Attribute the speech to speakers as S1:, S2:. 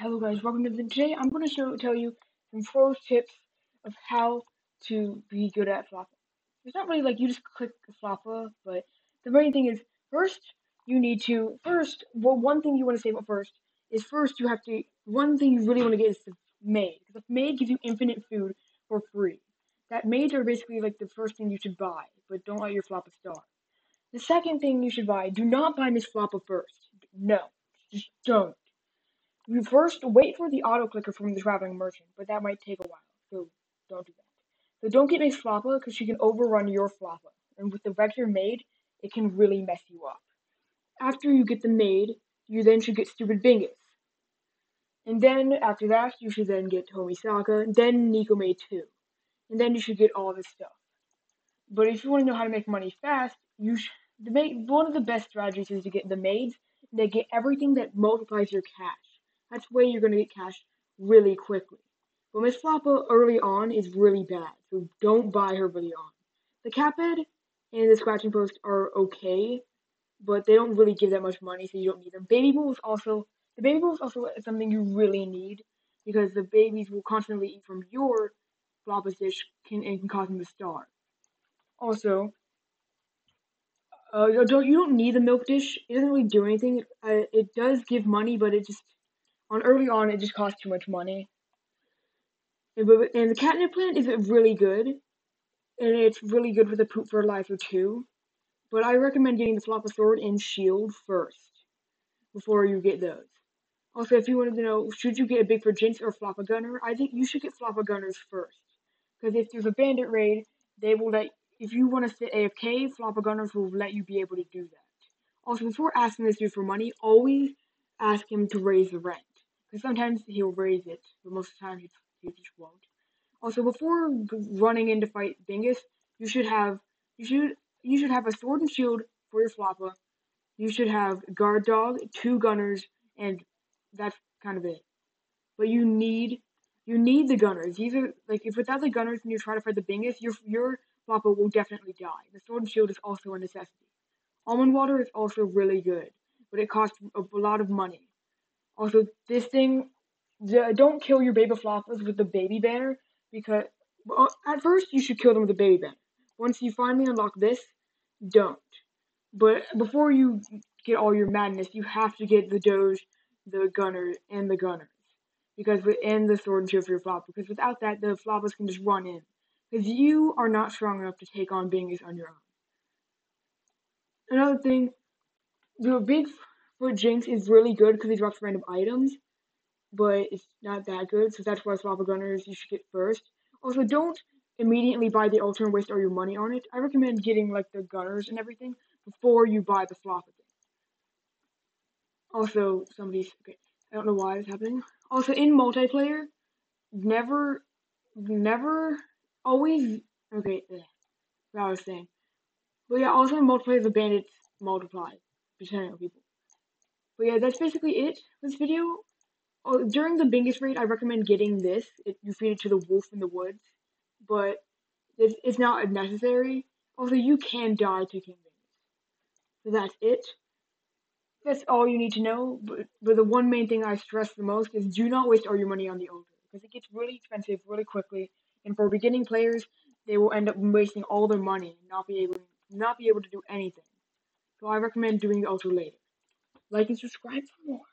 S1: Hello guys, welcome to the today. I'm going to tell you some pro tips of how to be good at floppa. It's not really like you just click floppa, but the main thing is first you need to one thing you want to save up first you have to one thing you really want to get is the maid because the maid gives you infinite food for free. That maids are basically like the first thing you should buy, but don't let your floppa starve. The second thing you should buy, do not buy Miss Floppa first. No, just don't. You first wait for the auto clicker from the traveling merchant, but that might take a while, so don't do that. So don't get Miss Floppa because she can overrun your Floppa, and with the regular maid, it can really mess you up. After you get the maid, you then should get stupid bingus. And then after that, you should then get Tomisaka, then Nico Maid 2. And then you should get all this stuff. But if you want to know how to make money fast, one of the best strategies is to get the maids. They get everything that multiplies your cash. That's the way you're going to get cash really quickly. But Miss Floppa early on is really bad, so don't buy her really on. The Caped and the Scratching Post are okay, but they don't really give that much money, so you don't need them. The baby bowl is also something you really need because the babies will constantly eat from your Floppa's dish and can cause them to starve. Also, you don't need the milk dish. It doesn't really do anything. It does give money, but it just on early on it just costs too much money. And the catnip plant is really good, and it's really good with the poop fertilizer too. But I recommend getting the floppa sword and shield first before you get those. Also, if you wanted to know, should you get a big for jinx or floppa gunner? I think you should get floppa gunners first, because if there's a bandit raid, they will let. If you want to sit AFK, floppa gunners will let you be able to do that. Also, before asking this dude for money, always ask him to raise the rent. Because sometimes he'll raise it, but most of the time he just won't. Also, before running in to fight Bingus, you should have you should you should have a sword and shield for your floppa. You should have guard dog, two gunners, and that's kind of it. But you need the gunners. These are like if without the gunners and you try to fight the Bingus, your floppa will definitely die. The sword and shield is also a necessity. Almond water is also really good, but it costs a lot of money. Also, this thing, don't kill your baby floppers with the baby banner because at first you should kill them with the baby banner. Once you finally unlock this, don't. But before you get all your madness, you have to get the Doge, the Gunner, and the Gunners. And the Sword and Shield for your flop. Because without that, the floppers can just run in. Because you are not strong enough to take on Bingus on your own. Another thing, the Bigfoot Jinx is really good because he drops random items, but it's not that good, so that's why Floppa Gunners you should get first. Also, don't immediately buy the Ultra and waste all your money on it. I recommend getting like the Gunners and everything before you buy the Floppa thing. Also, okay, I don't know why it's happening. Also, in multiplayer, never, never, always, okay, what I was saying. But yeah, also in multiplayer, the bandits multiply, depending on people. But yeah, that's basically it for this video. Oh, during the Bingus raid, I recommend getting this. You feed it to the wolf in the woods, but it's not necessary. Also, you can die to King Bingus. So that's it. That's all you need to know. But the one main thing I stress the most is do not waste all your money on the Ultra because it gets really expensive really quickly. And for beginning players, they will end up wasting all their money and not be able to do anything. So I recommend doing the Ultra later. Like and subscribe for more.